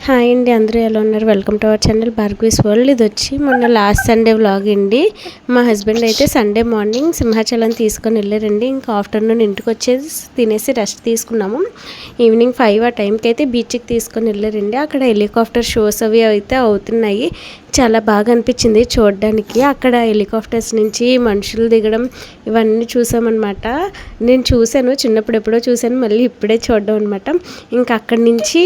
Hi అండి, అందరూ ఎలా ఉన్నారు? Welcome to our channel Bhargavi's world. ఇది వచ్చి మొన్న లాస్ట్ సండే వ్లాగ్ అండి. మా హస్బెండ్ అయితే సండే మార్నింగ్ సింహాచలం తీసుకొని వెళ్ళారండి. ఇంకా ఆఫ్టర్నూన్ ఇంటికి వచ్చేసి తినేసి రెస్ట్ తీసుకున్నాము. ఈవినింగ్ 5 ఆ టైంకి అయితే బీచ్కి తీసుకొని వెళ్ళారండి. అక్కడ హెలికాప్టర్ షోస్ అవి అయితే అవుతున్నాయి. చాలా బాగా అనిపించింది చూడడానికి. అక్కడ హెలికాప్టర్స్ నుంచి మనుషులు దిగడం ఇవన్నీ చూసామన్నమాట. నేను చూశాను, చిన్నప్పుడు ఎప్పుడో చూశాను, మళ్ళీ ఇప్పుడే చూడడం అనమాట. ఇంకా అక్కడి నుంచి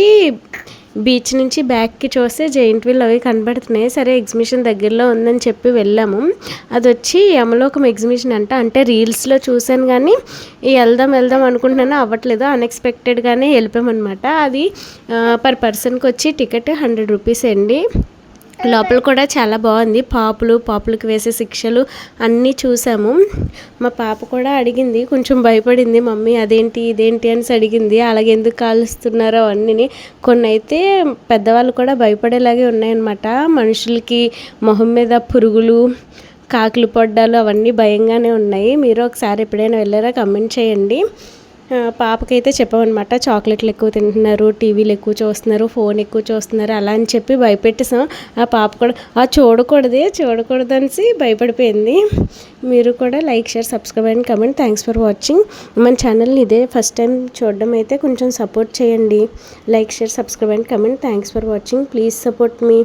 బీచ్ నుంచి బ్యాక్కి చూస్తే జైంట్ వీల్ అవి కనబడుతున్నాయి. సరే ఎగ్జిబిషన్ దగ్గరలో ఉందని చెప్పి వెళ్ళాము. అది వచ్చి యమలోకం ఎగ్జిబిషన్ అంటే రీల్స్లో చూశాను కానీ వెళ్దాం అనుకుంటున్నాను, అవ్వట్లేదు. అన్ఎక్స్పెక్టెడ్గానే వెళ్ళిపోయామన్నమాట. అది పర్ పర్సన్కి వచ్చి టికెట్ 100 రూపీస్ అండి. లోపల కూడా చాలా బాగుంది. పాపులకు వేసే శిక్షలు అన్నీ చూసాము. మా పాప కూడా అడిగింది, కొంచెం భయపడింది, మమ్మీ అదేంటి ఇదేంటి అని అడిగింది. అలాగే ఎందుకు కాలుస్తున్నారో అన్నీ. కొన్ని అయితే పెద్దవాళ్ళు కూడా భయపడేలాగే ఉన్నాయన్నమాట. మనుషులకి మొహం మీద పురుగులు, కాకులు పొడ్డాలు అవన్నీ భయంగానే ఉన్నాయి. మీరు ఒకసారి ఎప్పుడైనా వెళ్ళారా కమెంట్ చేయండి. పాపకైతే చెప్పామన్నమాట, చాక్లెట్లు ఎక్కువ తింటున్నారు, టీవీలు ఎక్కువ చూస్తున్నారు, ఫోన్ ఎక్కువ చూస్తున్నారు అలా అని చెప్పి భయపెట్టేసాం. ఆ పాప కూడా చూడకూడదు అనేసి భయపడిపోయింది. మీరు కూడా like, share, subscribe and comment. Thanks for watching. మన ఛానల్ని ఇదే ఫస్ట్ టైం చూడడం అయితే కొంచెం సపోర్ట్ చేయండి. Like, share, subscribe and comment. Thanks for watching. Please support me.